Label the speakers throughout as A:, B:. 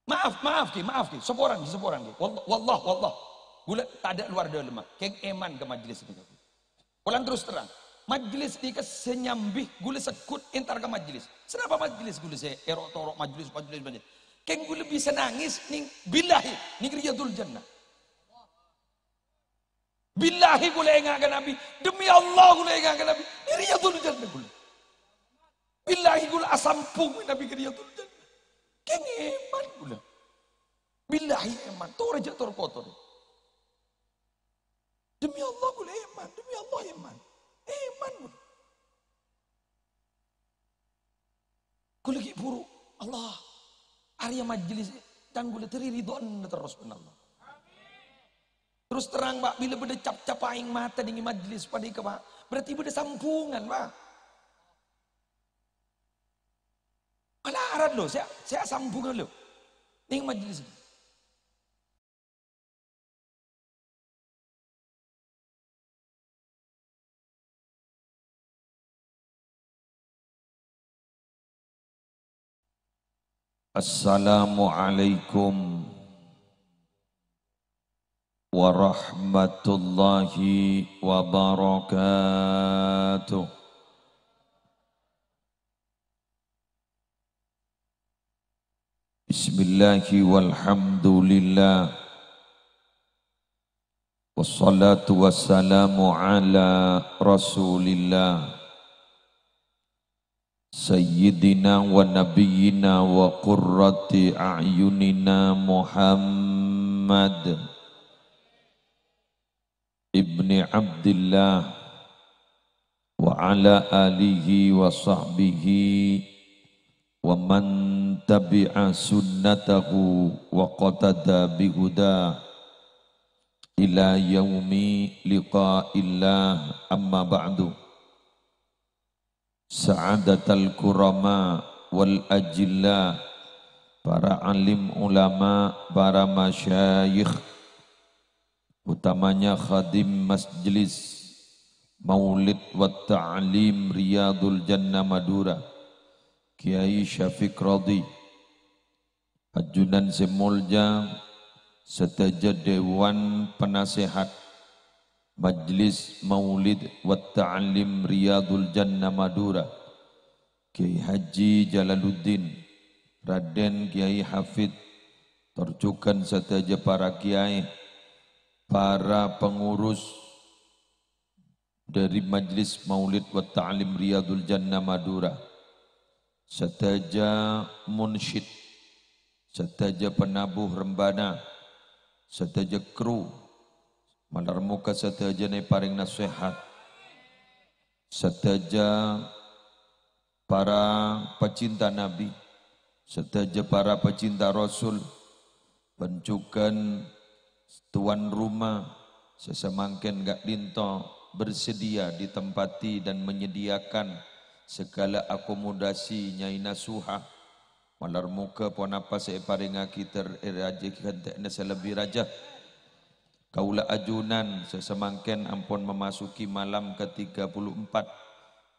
A: Maaf ki, seporan ki. Wallah. Gula tak ada luar dalam. Keng eman ke majlis ni. Ulang terus terang. Majlis ni ke senyambih gula sekut entar ke majlis. Kenapa majlis gula saya erok torok majlis. Keng gula bisa nangis ning billahi ning riyadul jannah. Billahi gula ingatkan Nabi, demi Allah gula ingatkan Nabi. Ni riyadul jannah gula. Billahi gula asampung Nabi ke riyadul jannah. Keng eman gula. Billahi eman, tor aja tor kotor. Demi Allah gula eman, demi Allah eman. Eman gula. Gula ki buruk. Allah. Arya majlis dan gula teri ridon terus Allah. Terus terang Pak, bila beda cap-cap aing mata dengan majlis pada ika Pak, berarti beda sampungan Pak. Malarat loh, saya sambungan loh. Dengan majlis ini. Assalamualaikum warahmatullahi wabarakatuh. Bismillahi walhamdulillah. Wassalatu wassalamu ala rasulillah. Sayyidina wa nabiyyina wa qurrati a'yunina Muhammad ibni Abdillah wa ala alihi wa sahbihi wa man tabi'a sunnatahu wa qatada bihuda ila yaumi liqa'illah, amma ba'du. Sa'adatal kurama wal ajilla, para alim ulama, para masyayikh, utamanya khadim Majlis Maulid wa Ta'lim Riyadul Jannah Madura, Kiai Syafiq Radhi, Ajunan Semolja, serta Dewan Penasehat Majlis Maulid wa Ta'lim Riyadul Jannah Madura, Kiai Haji Jalaluddin, Raden Kiai Hafid, terjukan serta para kiai, para pengurus dari Majlis Maulid wa Ta'lim Riyadul Jannah Madura, serta munsyid, serta penabuh rembana, serta kru malar muka, serta ni paring nasihat, serta para pecinta Nabi, serta para pecinta Rasul, bencukan tuan rumah sesemangkin gak dinto bersedia ditempati dan menyediakan segala akomodasi Nyai Nasuha malar muka pon apa saya paringaki terajikan tekna selebih raja. Kaula ajunan sesemangken ampun memasuki malam ke-34,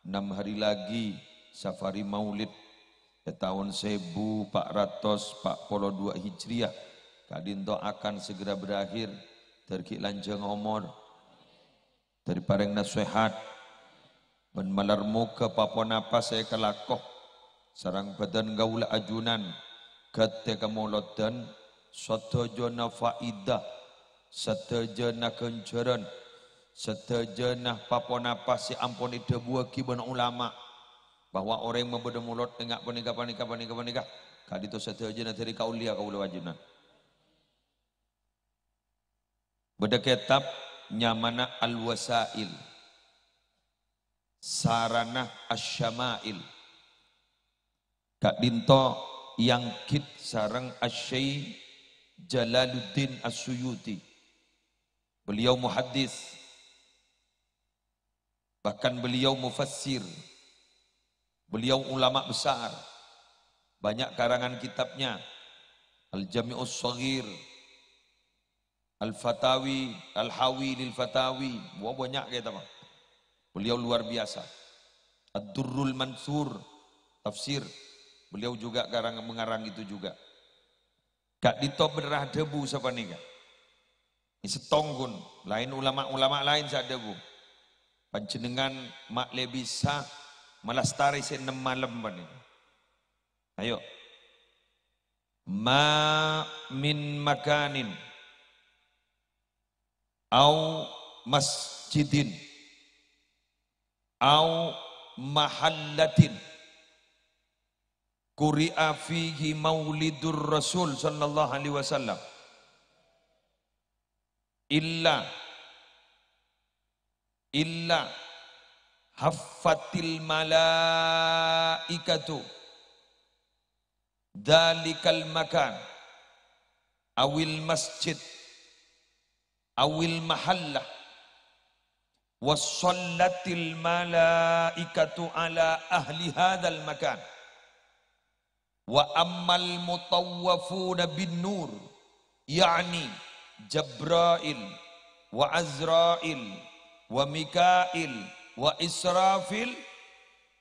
A: 6 hari lagi safari maulid tahun 1442 Hijriah kadinto akan segera berakhir. Terki lanjeng umur dari pareng nasihat ben malar muka papon apa saya kelakoh sarang badan gaula ajunan ketika maulodan satajana faidah, satajana kencaran, satajana papon apa si ampun ide buah kiban ulama bahwa orang yang membeda mulut enggak panikah kadito satajana dari kaulia kaula ajunan beda kitab nyamana al-wasail sarana asyamail Kak Dinto yang kit sarang Asy-Syaikh Jalaluddin As-Suyuti. Beliau muhaddis, bahkan beliau mufassir, beliau ulama besar. Banyak karangan kitabnya, Al-Jami'us Shaghir, Al-Fatawi, Al-Hawi lil Fatawi, banyak kita Bang. Beliau luar biasa. Ad-Durrul Mansur, tafsir. Beliau juga mengarang itu juga. Kak dito berah debu siapa nih kak? Ini setonggun, lain ulama-ulama lain sak debu. Panjenengan mak le bisa melastari se 6 malam pani. Ayo. Ma min makanin au masjidin au mahallatin quri'a fihi maulidur rasul sallallahu alaihi wasallam illa haffatil malaikatu dalikal makan awil masjid awil mahallah wassallatil malaikatu ala ahli hadzal makan wa ammal mutawwafuna bin nur yakni Jabrail wa Azrail wa Mikail wa Israfil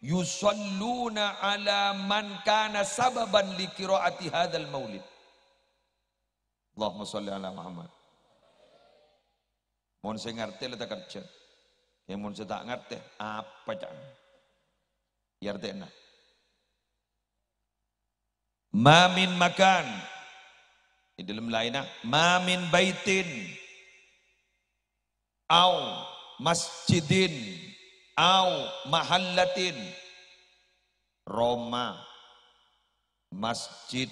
A: yusalluna ala man kana sababan li qiraati hadzal maulid. Allahumma sholli ala Muhammad. Mohon saya ngerti lah tak kerja. Yang mohon saya tak ngerti apa jangan. Ya artinya. Ma min makan. Di dalam lainnya ma min baitin au masjidin au mahallatin Roma masjid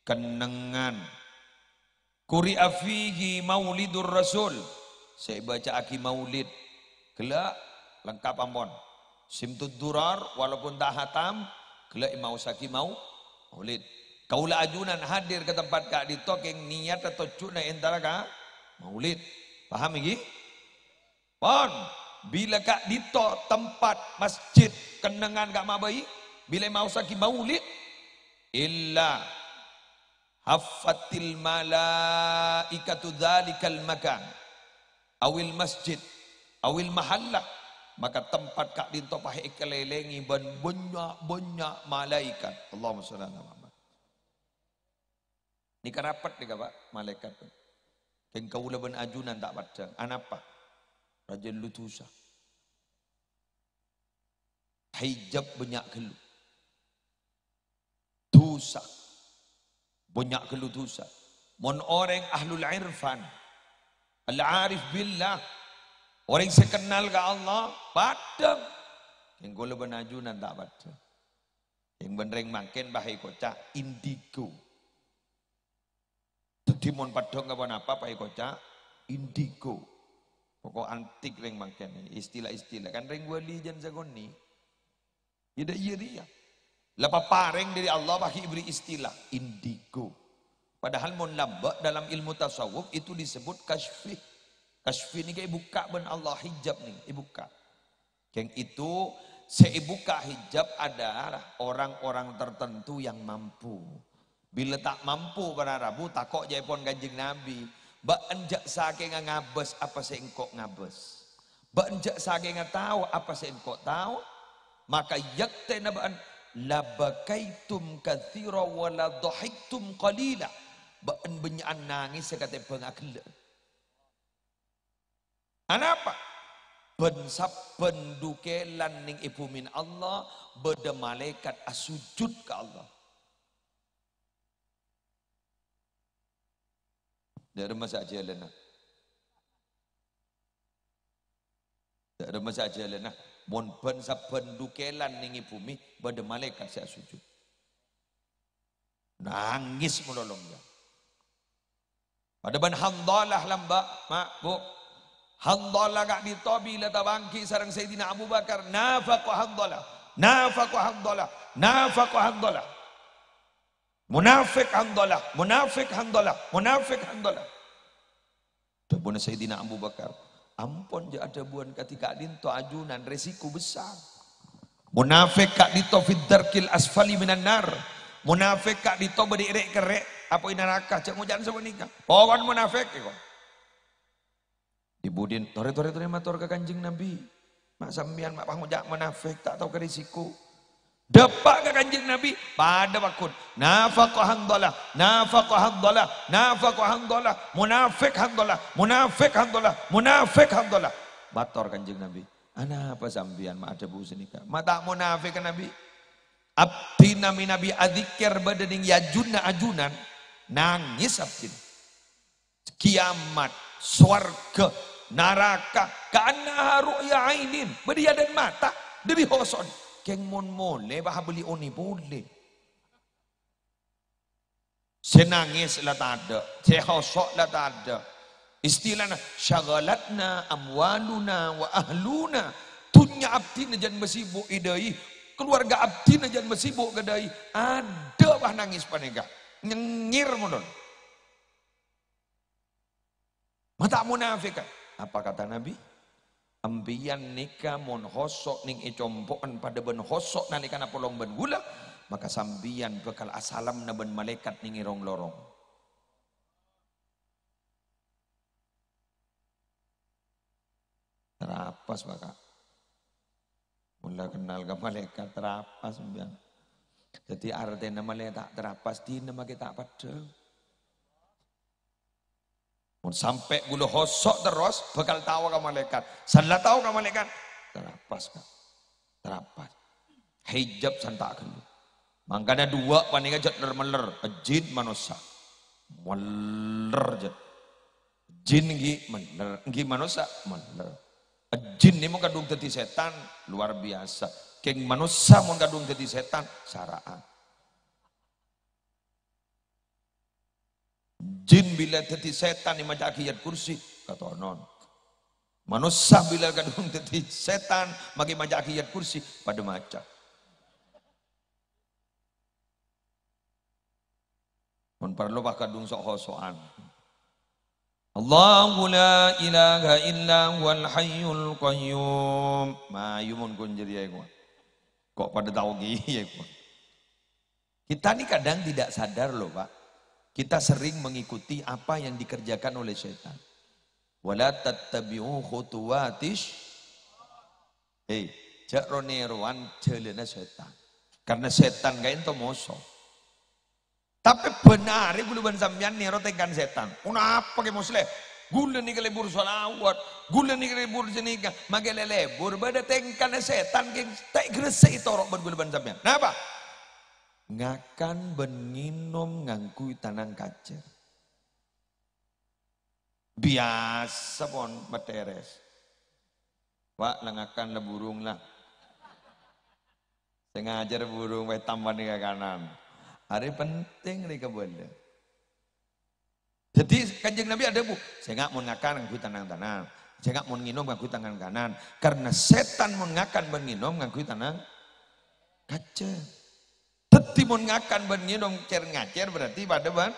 A: kenengan quri'a fihi maulidur rasul saya baca aki maulid gelak lengkap ampun simtud durar walaupun tak hatam gelak mau saki maulid kaula ajunan hadir ke tempat kak ditokeng niat atau cuna antara kak maulid paham ini? Pon bila kak dito tempat masjid kenangan kak mabai bila mau saki maulid illa haffatil malaikatu dzalikal makan awil masjid awil mahallah maka tempat kak dito pahe kelelengi ban banyak malaikat Allahumma sholli ala Muhammad. Ini kerapat nih pak malaikat. Yang kau leban ajunan tak baca. Anapa? Raja lutusa. Hijab banyak gelu. Dosa. Banyak gelu dosa. Mon orang ahlul irfan. Al-arif billah. Orang sekenal ke Allah. Padam. Yang kau leban ajunan tak baca. Yang benereng makin bahaya kocak. Indigo. Jadi mon padong apa Pak Koca indigo. Pokok antik ring makan istilah-istilah kan ring wali jan sagoni. Ida iya dia. Lapa pareng dari Allah bagi beri istilah indigo. Padahal mon lamba dalam ilmu tasawuf itu disebut kasfi. Kasfi ini kayak buka ben Allah hijab nih, ibuka. Yang itu seibuka hijab adalah orang-orang tertentu yang mampu. Bila tak mampu para Rabu takok jaipon Kanjeng Nabi. Ba enjak saking ngabes apa seengkok ngabes. Ba enjak saking tahu apa seengkok tahu. Maka yakte nabaan labakaitum katsira wa la dhahiktum qalila. Ba en benyaan nangis sekate pengakle. Anapa? Bensap pendukelan ning ibu min Allah beda malaikat asujud ke Allah. Tidak ada masa jalan. Tidak ada masa jalan. Mon bangsa pendukelan ningi bumi pada malaikat saya sujud. Nangis menolong dia. Pada ban Handalah lamba, mak bu. Handalah gak ditobi la tabangki sareng Sayyidina Abu Bakar. Nafaqu Handalah. Nafaqu Handalah. Nafaqu Handalah. Munafik Handalah, munafik Handalah, munafik Handalah. Dabuna Sayyidina Abu Bakar, ampun je ada buan ketika dinto ajunan resiko besar. Munafik kak dito fid darkil asfali minan nar. Munafik kak dito berdirek kerek apa neraka cak ngujan sama nikah. Pawan munafik kok. Ibudin tore matur ke Kanjeng Nabi. Mak sambian mak pangujak munafik tak tahu ke risiko. Depak ke kanjeng Nabi pada waktu nafaqah handalah, nafaqah handalah, nafaqah handalah, munafik handalah, munafik handalah, munafik handalah. Bator kanjeng Nabi. Ana apa sambian ma ada bu senika. Mata munafik kan Nabi. Abdi nami Nabi adzikir badaning yajunna ajunan nangis abdi. Kiamat, swarga, neraka, kana ru'ya ainin, bedia dan mata, demi hoson. Keng mon mole bah beli oni boleh. Senangis lah tak ada, sehosok lah tak ada. Istilahnya syagalatna amwaluna wa ahluna. Dunya abdi najan masibuk idai, keluarga abdi najan masibuk kedai. Ada bah nangis panega, nyengir modon. Mata munafik. Apa kata Nabi? Ambiyan nika mon hosok ning icompoan pada ben hosok nalikana polong ben gula, maka sambian bekal asalam na ben malaikat ning irong lorong. Terapas baka. Mula kenal ke malaikat terapas sambian. Jadi artinya malaikat tak terapas di nama kita pada. Sampai gula hosok terus bakal tahu ke malaikat. Salah tahu ke malaikat. Terapas kan. Terapas. Hijab santak kan. Makanya dua panika jat meler. Jin manusia. Meler jat. Jin gi meler. Gi manusia meler. Jin ini mau kadung jadi setan luar biasa. Keng manusia mau kadung jadi setan saraan. Jin bila jadi setan yang macam ayat kursi kata non. Manusia bila kadung jadi setan magi macam ayat kursi pada macam. Mon perlu bah kadung sok hosoan. Allahu la ilaha illa huwal hayyul qayyum. Mayumun kun jadi aku. Kok pada tahu gini ya. Kita ni kadang tidak sadar loh Pak. Kita sering mengikuti apa yang dikerjakan oleh setan. Wala tattabi'u khutuwatis. Jak roneroan celana setan. Karena setan gak ento moso. Tapi benar gula ban sampean nero tekan setan. Kenapa ke muslim? Gula ni kelebur salawat, gula ni kelebur jenika, magele lebur bada tengkan setan ke tak gresik torok ban gula ban sampean. Napa? Ngakan beninum ngangkui tanang kacer. Biasa pon materes. Wak lengakan le burung lah. Sengaja burung wae tambah di kanan. Hari penting nih keboleh. Jadi kanjeng Nabi ada bu. Saya nggak mau ngakan ngangkui tanang. Saya nggak mau nginum ngangkui tangan kanan. Karena setan mau ngakan beninum ngangkui tanang kacer. Timun ngakan benginum cer ngacer berarti pada ban.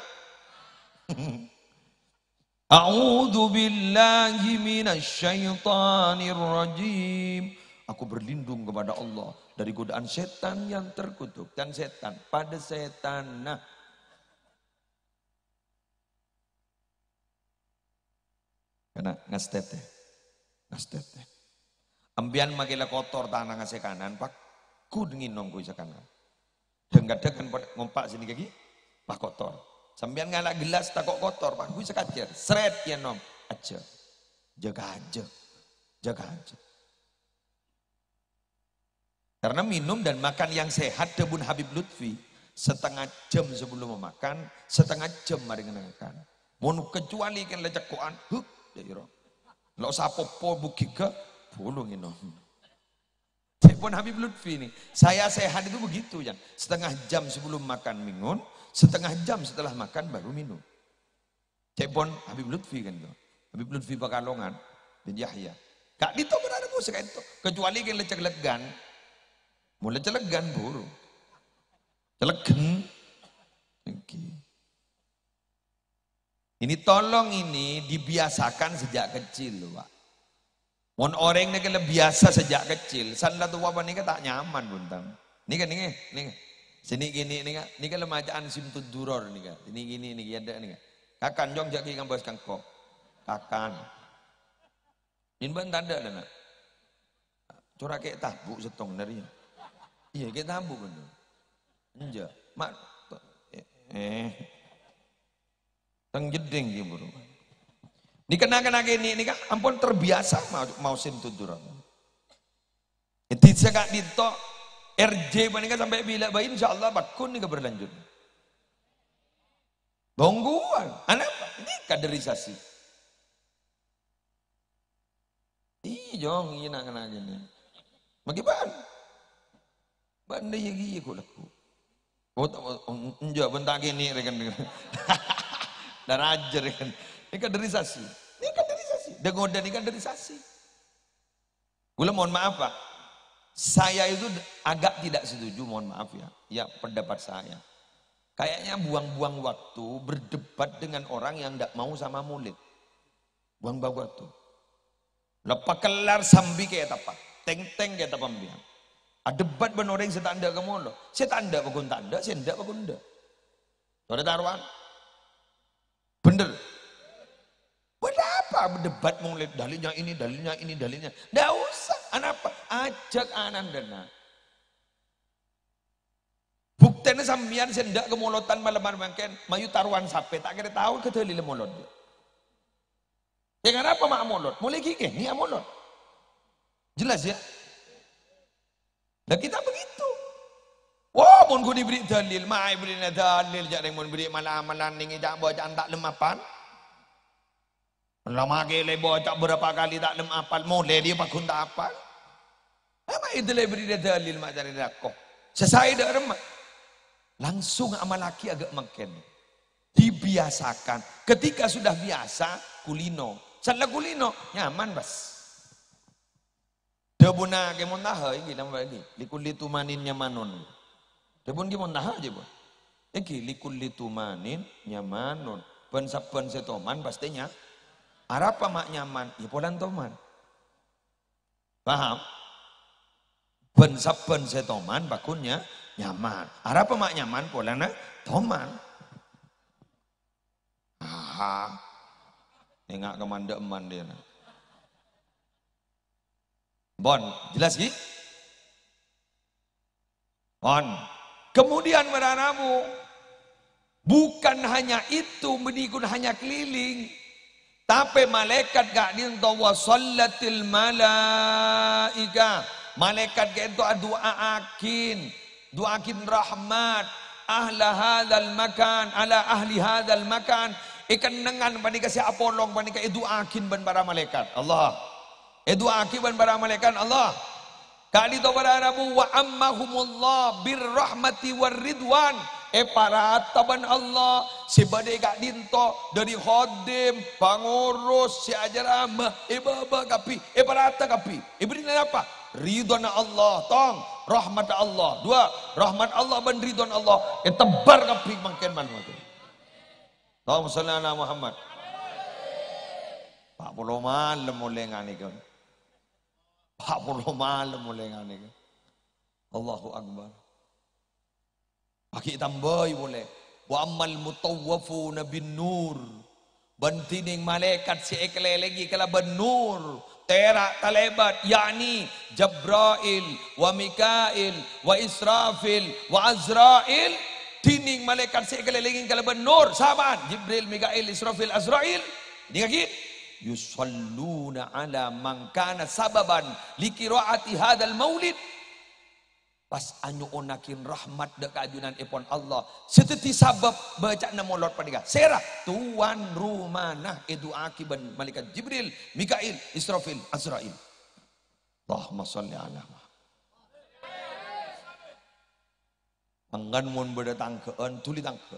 A: A'udzu billahi minasyaitonir rajim. Aku berlindung kepada Allah dari godaan setan yang terkutuk dan setan pada setan. Nah, karena ngastete. Ambian magila kotor tanah ngase kanan pak kud nginom ku kanan. Kadang-kadang kan ngompak sini kaki, pak kotor. Sambian ngalak gelas takok kotor, pak gue sekacer, seret ya nom, aja, jaga aja. Karena minum dan makan yang sehat debun Habib Lutfi setengah jam sebelum memakan, setengah jam mari ngenakan. Mau kecuali kan lecekoan, jadi roh. Lo sapopo bukika, bulu nginom. Pun Habib Lutfi ini, saya sehat itu begitu ya. Setengah jam sebelum makan minum, setengah jam setelah makan baru minum. Pun Habib Lutfi kan itu. Habib Lutfi Pakalongan bin Yahya. Kak dito berada bu sekat itu. Kecuali kan lecek legan, mulai celegan buru, celegen. Ini tolong ini dibiasakan sejak kecil loh Pak. Mon orang ni kalau biasa sejak kecil, salah tu apa ni tak nyaman buntang. Ni kan sini gini ni kalau macaan simtun duror ni kan, ini gini ni ada ni kan. Kakan jong jadi ngambas kangkok, kakan. Ini ban tanda dah nak. Corak kayak tabu setong dari. Iya kita tabu bener. Enggak. Mak teng jeding ki bro. Dikenakan ini kan ampun terbiasa mau sintuduran. Itu sekak dito RJ panika sampai bila bayi insyaallah bakun nih berlanjut. Bongguan, anak ini kaderisasi. Jong ini nak kena gini. Bagaimana? Bandai yang gini aku laku. Enggak bentar gini rekan. Dan ajar rekan. Ini kaderisasi. Ini kaderisasi. Dengodan ini kaderisasi. Gula mohon maaf Pak. Saya itu agak tidak setuju, mohon maaf ya. Ya pendapat saya. Kayaknya buang-buang waktu berdebat dengan orang yang tidak mau sama murid. Buang-buang waktu. Lepas kelar sambi kayak apa? Teng-teng kayak apa biang. Ada debat benar yang saya tanda ke molo. Saya tanda bakun tanda, saya tidak bakun tidak. Ada taruhan. Bener. Berapa berdebat mulai dalilnya ini, dalilnya ini, dalilnya. Tidak usah. Anak apa? Ajak anak dana. Buktinya sambian saya tidak kemolotan malam-malam makan. Mayu taruhan sampai tak kira tahu ke dalil molot. Ya kenapa mak molot? Mulai gigi, ini molot. Jelas ya? Nah kita begitu. Wah, mau gue diberi dalil, mai beri dalil, jangan mau beri malam-malam ini jangan baca tak lemapan. Lama gile baca berapa kali tak lemapan, mulai dia pakun tak apa. Apa itu beri dalil mak cari dakoh. Selesai dah remak. Langsung amal laki agak makin. Dibiasakan. Ketika sudah biasa, kulino. Salah kulino, nyaman bas. Debuna ke montaha iki nambah lagi. Likulli tumanin nyamanun. Debun ki montaha aja bu. Iki likulli tumanin nyamanun. Ben setoman pastinya. Arapa mak nyaman? Ya polan toman. Paham? Ben setoman bakunnya nyaman. Arapa mak nyaman polana toman. Aha. Nengak kemanda eman dia. Bon, jelas ki? Bon. Kemudian beranamu, bukan hanya itu, menikun hanya keliling. Tapi malaikat gak dinto wa sallatil malaika. Malaikat gak itu doakin rahmat. Ahla hadzal makan, ala ahli hadzal makan. Ikan nengan panika si apolong panika itu akin ban para malaikat Allah itu akin ban para malaikat Allah kali to para rabu wa ammahumullah birrahmati warridwan para taban Allah si badai gak dinto dari khodim pangurus si ajar amah baba kapi para atta kapi ibrin apa ridwan Allah tong rahmat Allah dua rahmat Allah ban ridwan Allah tebar kapi mangken man Allahumma sholli ala Muhammad. Pak puluh malam mulai ngani kan. Pak puluh malam mulai ngani kan. Allahu Akbar. Pakai tambahi boleh. Wa ammal mutawwafuna bin nur. Bantining malaikat si ekelelegi kala ben nur. Terak talebat yakni Jabrail wa Mikail wa Israfil wa Azrail. Tining malaikat sekelilingin kalaban nur sahabat Jibril, Mikail, Israfil, Azrail dikaki yusalluna ala man kana sababan liqiraati hadzal maulid pas anyu onakin rahmat dek kajunan ipon Allah seteti sabab baca namolot padiga serah tuan rumana itu akiban malaikat Jibril, Mikail, Israfil, Azrail. Allahumma sholli ala Anggan mun beda tangkeun tuli tangke.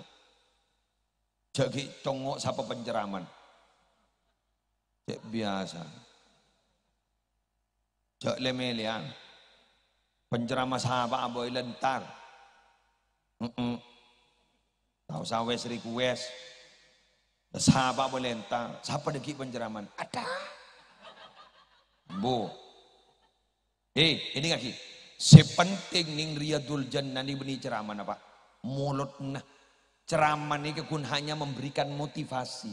A: Jadi congok sapa penceraman. Cek biasa. Cek lemelian. Penceramah sahabat aboy lentar. Tahu sawes request. Sahabat aboy lentar. Siapa deki penceraman? Ada. Bu. Ini kaki. Sepenting ning Riyadul Jannah ni beni ceramah apa? Mulut nah. Ceramah ni kun hanya memberikan motivasi.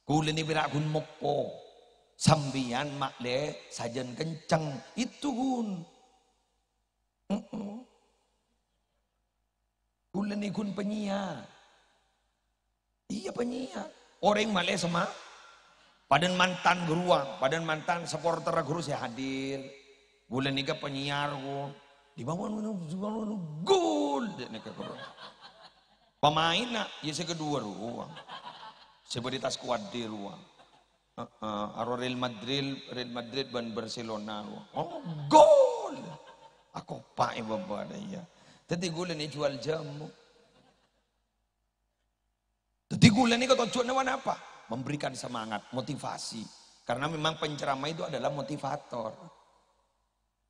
A: Kula ni birak kun mopo. Sambian makle sajen kencang. Itu kun. Gula ni kun penyiar. Iya penyiar. Orang Malay sama. Padan mantan geruang, padan mantan supporter guru saya hadir. Gula ni ke penyiar gua. Di bawah gol. Pemain nak, ya saya kedua ruang. Seberitas kuat di ruang. Real Madrid dan Barcelona. Oh, gol. Aku pakai bapak dia. Tapi gula ni jual jamu. Tapi gula ni kau tujuannya apa? Memberikan semangat, motivasi. Karena memang penceramah itu adalah motivator.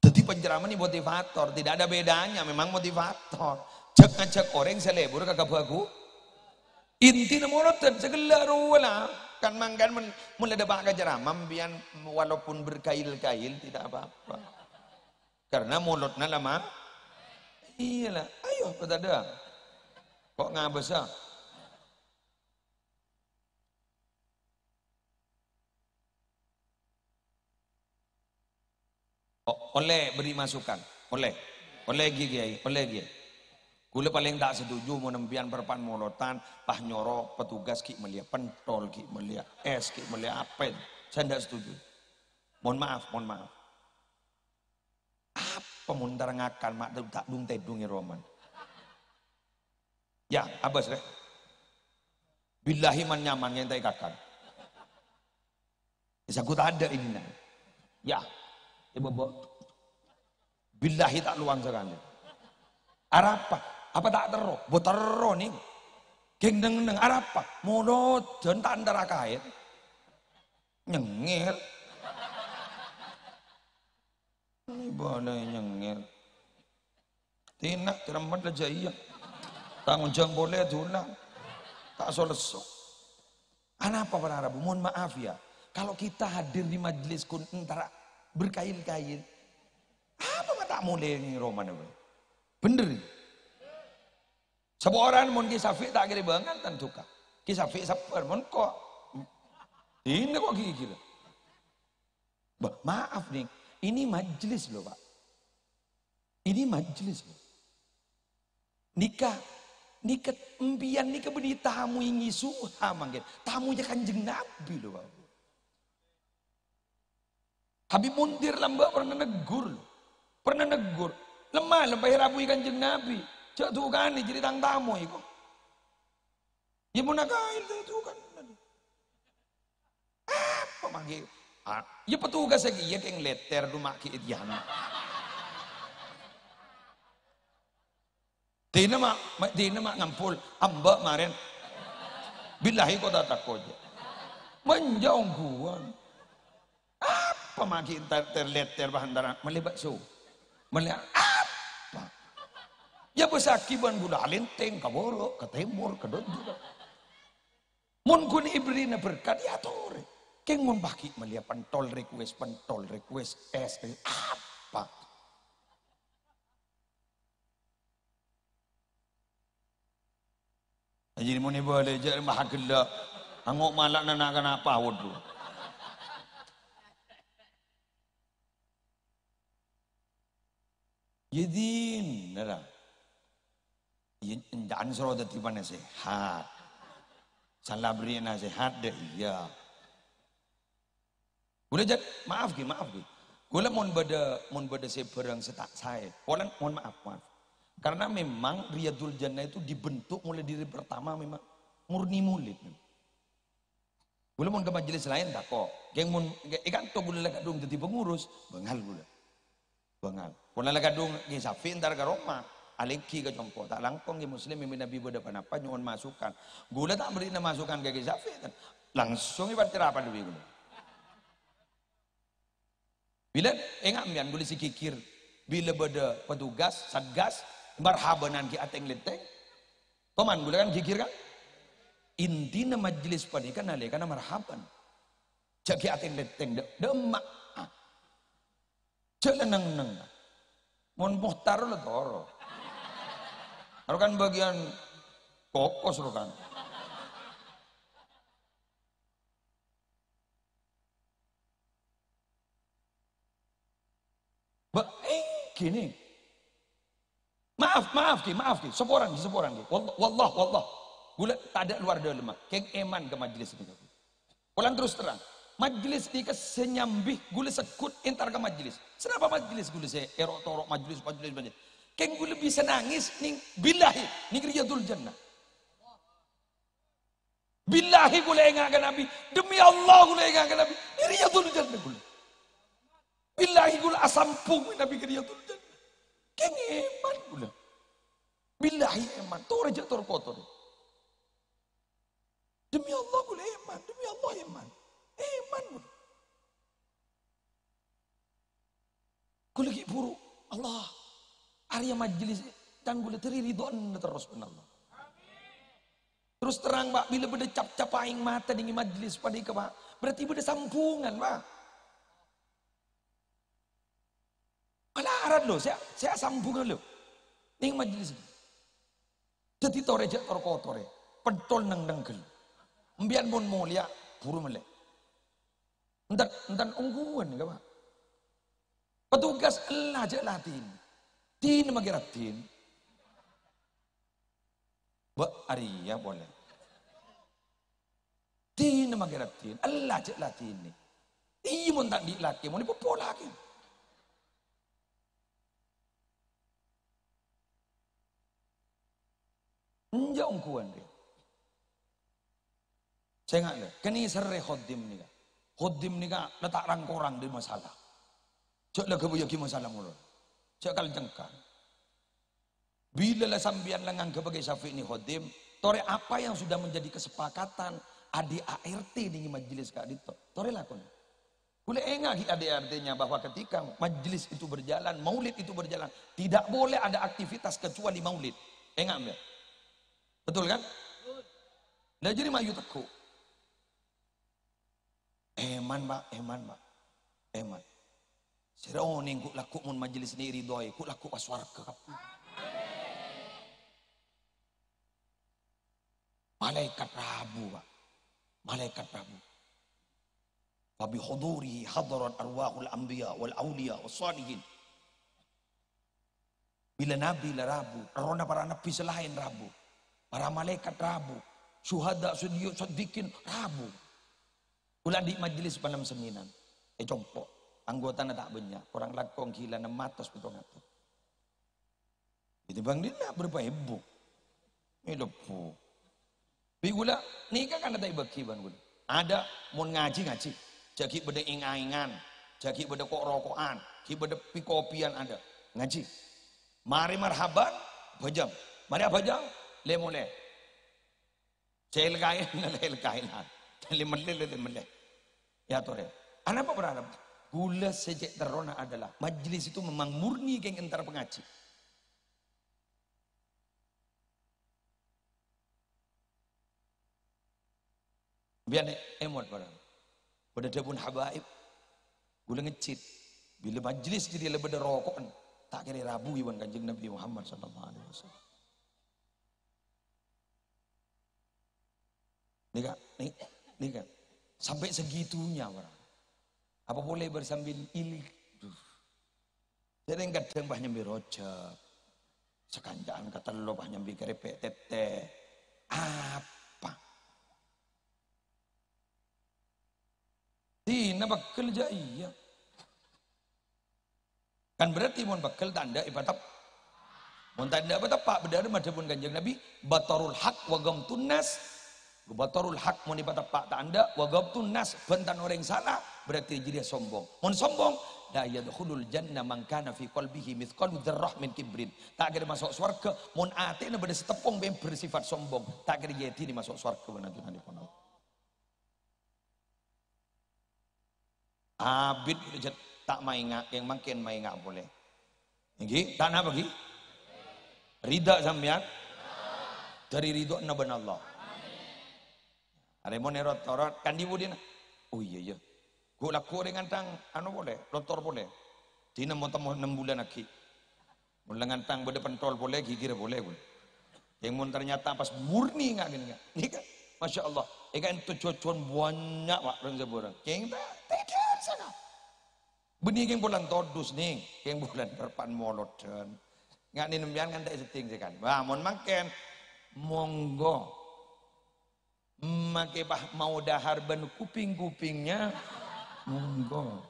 A: Jadi penceramah ini motivator, tidak ada bedanya, memang motivator. Cek ngajak orang selebur kagak bagus. Inti namurotan segelar wala. Kan manggan mulai debat ceramah biar walaupun berkail-kail tidak apa-apa. Karena mulutnya lama. Iyalah, ayo petada. Kok ngabesa? Oleh beri masukan, oleh gigi, oleh gigi. Kula paling tak setuju mau nempian perpan molotan, pah nyoro petugas ki melihat pentol ki melihat es ki melihat apa itu. Saya tidak setuju. Mohon maaf. Apa muntar ngakan mak tak dung tedungi roman. Ya, abas deh. Billahi man nyaman yang tay kakan. Bisa aku tak ada ini nah. Ya, bobo. Billahi tak luang sekali. Arapa? Apa tak terro? Bo terro nih. Geng deng arapa? Modot dan tak antara kait. Nyengir. Ini boleh nyengir. Tinak cermat aja iya. Tanggung jawab boleh tulang. Tak selesai. Apa para Arabu? Mohon maaf ya. Kalau kita hadir di majelis kun antara berkail-kail. Apa tak mulai ini roman apa? Bener. Sebuah orang mun kisafi tak kira banget tentu kah. Kisafi sabar mun kok. Ini kok gila. Maaf nih, ini majelis loh Pak. Ini majelis loh. Nikah empian nikah beri tamu yang ngisuha manggen. Tamunya Kanjeng Nabi loh Pak. Habib Muntir lamba pernah negur loh. Pernah negur. Lemah rabu Kanjeng Nabi. Cak tuh kan nih jadi tang tamu itu. Ya mau nakail tuh kan. Apa manggil? Ya petugas lagi ya keng letter rumah ki itian. Tina mak ngampul amba maren. Billahi kau tak takut. Menjauh gua. Apa manggil terletter bahan darah melibat so. Melihat apa? Ya besakiban budak lenteng, ke borok, ke timur, ke dondor. Mun kun ibrina berkat ya tore. Keng mun baki melihat pentol request es apa? Jadi mun ibu ada jadi mahagela, angok malak nanakan apa wudhu. Jadi nara. Jangan suruh tiba nasihat. Salah beri nasihat deh iya. Udah jad maaf ki. Gula mon beda seberang setak saya. Orang mohon maaf. Karena memang Riyadul Jannah itu dibentuk mulai dari pertama memang murni murid. Gula mon ke majelis lain tak kok. Geng mon ikan to gula lekat dong jadi pengurus bengal gula. Bengal. Puna lekat dong ngisafi ntar ke Roma. Aleki ke jompo tak langkong ke muslim yang nabi berdepan apa nyuwun masukan gula tak beri masukan ke Gizafi kan langsung ibarat terapan dulu gula bila ambian gula si kikir bila beda petugas satgas marhabanan ki ateng leteng paman gula kan kikir kan intina majelis pernikahan alih karena marhaban cak ki ateng leteng demak cak lenang mon muhtar lo toro. Kalau kan bagian kokos lo kan. Gini. Maaf ki. Seporang ki. Wallah. Gula tak ada luar dalam. Keng eman ke majlis ni. Ulang terus terang. Majlis ni ke senyambih gula sekut entar ke majlis. Kenapa majlis gula saya erok torok majlis. Keng gula bisa nangis ning billahi ning riyadul jannah. Billahi gula engakan Nabi. Demi Allah gula engakan Nabi. Ini riyadul jannah gula. Billahi gula asampung Nabi ke riyadul jannah. Keng eman gula. Billahi eman. Tor aja tor kotor. Demi Allah gula eman. Demi Allah eman. Eman gula. Gula ki buruk. Allah. Arya majlis dan gula teri ridon terus benar Allah. Terus terang Pak, bila beda cap-cap aing mata dengan majlis pada ke Pak, berarti beda sampungan Pak. Malaran loh, saya sambungan loh. Ning majlis. Jadi tore jak tor kotore, pentol nang dengkel. Mbian pun mulia, buru melek. Entan ungguan ke Pak. Petugas Allah jak latin. Tin magiratin. Arya boleh. Tin magiratin. Allah jak latin ni. Iya mun tak dilaki, mun ipo lagi. Enjak ungkuan dia. Saya nggak ada. Kini sere khodim ni kan. Khodim ni kan letak rangkorang di masalah. Cak lah kebuyaki masalah mulu. Cak kal jengkang. Bila lah sambian lengang sebagai syafiq ni khodim, tore apa yang sudah menjadi kesepakatan adik ART di majelis kak dito. Tore lakon. Boleh enggak ART-nya bahwa ketika majelis itu berjalan, maulid itu berjalan, tidak boleh ada aktivitas kecuali maulid. Enggak ambil. Betul kan? Nah jadi mayu teku. Eman Pak. Eman. Siraoning ku laku mun majelis ni ridhoi, ku laku pas warga. Malaikat Rabu Pak. Malaikat Rabu. Fabi hudurihi hadarat arwahul anbiya wal awliya was salihin. Bila Nabi lah Rabu, rona para nabi selain Rabu. Para malaikat Rabu, syuhada, sadiqin Rabu. Ulah di majelis panam seminan. Compok, anggota na tak banyak. Orang lakong gila na matos betong ato. Itu bang dia berapa heboh. Hidupu. Bigula, nikah kan ada ibaki bang gula. Ada mun ngaji. Jaki beda ingan, jaki beda kok rokokan, ki beda pikopian ada. Ngaji. Mari marhaban, bajam. Mari apa jam? Lemole. Cel kain, lel kainan. Lemele. Ya tore. Anak apa berharap? Gula sejak terona adalah majelis itu memang murni geng entar pengaji. Biar emot barang. Pada dia pun habaib. Gula ngecit. Bila majelis jadi lebih ada rokok. Tak kira Rabu iwan kanjeng Nabi Muhammad sallallahu alaihi wasallam. Nih kan. Sampai segitunya orang. Apa boleh bersambil ilik. Jadi kadang banyak berojak. Sekanjaan kata lo banyak berkerepek tete. Apa? Tina bakal jaya. Kan berarti mun bakal tanda ibadah. Mun tanda apa pak benar macam pun kanjeng Nabi batarul haq wa gamtun nas. Batarul haq mun ibadah pak tanda wa gamtun nas bentan orang salah berarti jadi sombong. Mun sombong la yadkhulul jannah man kana fi qalbihi mithqalu dzarrah min kibrin. Tak kira masuk surga mun atene beda setepung yang bersifat sombong. Tak kira yeti masuk surga benatuna di pono. Abid tak maingat yang makin maingat boleh. Nggih, tak napa nggih? Ridha sampean? Dari ridho na ben Allah. Are mon erot-erot kan dibudina. Oh iya. Ku laku dengan tang anu boleh, lotor boleh. Dina mau temu 6 bulan lagi. Mun lengan tang bede pentol boleh, gigir boleh gue. Yang mun ternyata pas murni enggak gini enggak. Nih kan, Masya Allah. Ikan itu cucuan banyak Pak orang seborang. Keng tidak sana. Benih keng bulan todus nih, keng bulan perpan molodan. Nggak ninumbian kan tak seting sih kan. Wah, mau makan monggo. Make bah mau dahar ben kuping-kupingnya monggo.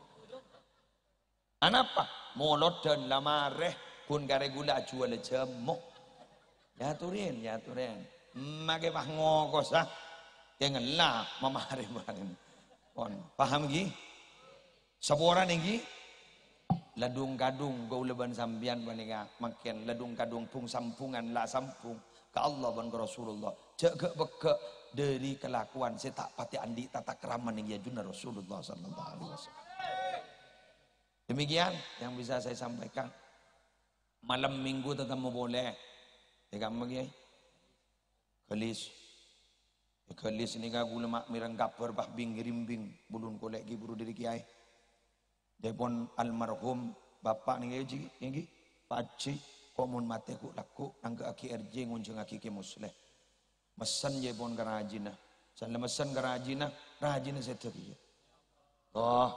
A: Anapa? Molot dan lamareh pun gare gula jual jemuk. Ya turin. Make bah ngokos ah. Jangan lah mamare-mare. Pon, paham gi? Saboran gi? Ladung kadung gau leban sambian baninga makin ladung kadung pung sampungan la sampung ke Allah dan ke Rasulullah jaga beke dari kelakuan saya tak pati andi tata keraman yang yajuna Rasulullah sallallahu alaihi wasallam. Demikian yang bisa saya sampaikan. Malam minggu tetap mau boleh ya kamu ya kelis ini gagu lemak mirang kapur bah bing bulun kolek gi buru diri kiai. Depon almarhum bapak nih yang paci komun mate ku laku angga aki RJ ngunjung aki ke musleh mesan je pon karajina sana mesan karajina rajina saya tadi oh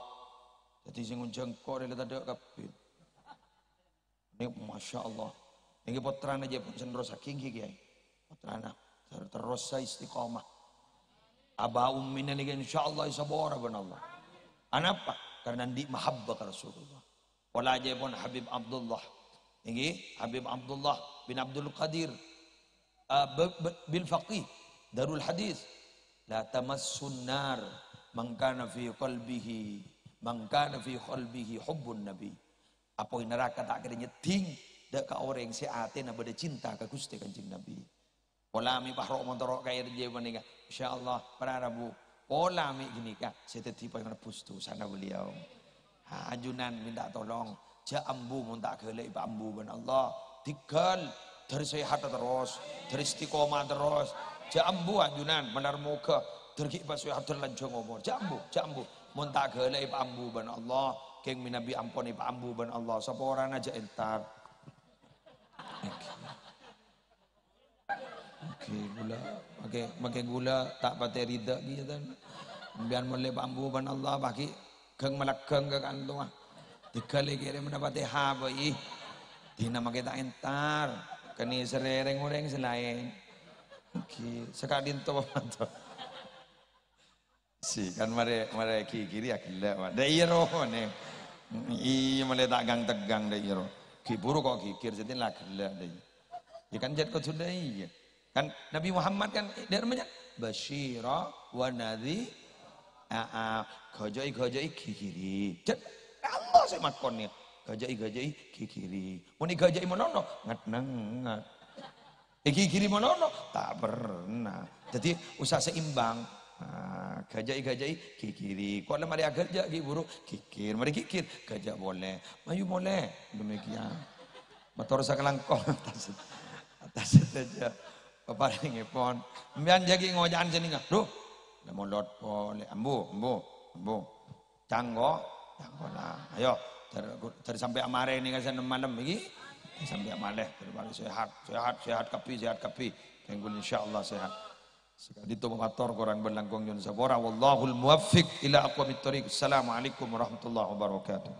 A: jadi sing ngunjung kok ada tadi kapin ini masya Allah ini putrana je pun sendros saking kiai putrana terus saya istiqomah abah ummin ini insya Allah isabora ben Allah anapa karena di mahabbah Rasulullah. Wala aja pun Habib Abdullah. Ini Habib Abdullah bin Abdul Qadir bil faqih darul hadis. La tamassun nar man kana fi qalbihi hubbun nabi. Apa neraka tak kena nyeting dak ka orang si ate na bade cinta ka Gusti Kanjeng Nabi. Wala mi bahro montorok kaya je maninga. Insyaallah para Rabu pola mi gini kak, saya tetipa yang pustu sana beliau. Ajunan minta tolong, jambu minta kelek bambu ben Allah. Tinggal dari sehat terus, dari istiqomah terus. Jambu ajunan benar muka, tergi pas sehat terlanjung umur. Jambu, minta kelek bambu ben Allah. Keng minabi amponi bambu ben Allah. Sapa orang aja entar. Oke, gula, pakai gula tak pakai rida gitu kan. Biar mulai bambu ban Allah bagi keng melakeng ke kantung ah. Dikali kira mendapati habai. Dina makai tak entar. Kani serereng orang selain. Oke, sekadin to apa si kan mare kiri akila. Dairo ne. Iya mulai tak gang tegang dairo. Kiburu kok kikir setin lah gila dai. Ikan jat kau sudah iya. Kan Nabi Muhammad kan dia namanya Basyira wa nadhi gajai kikiri. Allah saya makonnya gajai kikiri. Muni gajai monono ngat nengat. Kikiri monono tak pernah. Jadi usah seimbang. Gajai kikiri. Kok lemari kerja ki buruk kikir. Mari kikir gajah boleh. Mayu boleh. Demikian. Motor sakalangkong atas saja. Paparing ipon. Mbian jagi ngojaan sini enggak? Duh. Molot pole ambu. Canggo lah. Ayo dari sampai amare ini kan malam iki sampai amale terus sehat kapi. Kenggul insyaallah sehat. Sekali itu motor korang berlangkong yun sabora wallahul muwaffiq ila aqwamit thoriq. Assalamualaikum warahmatullahi wabarakatuh.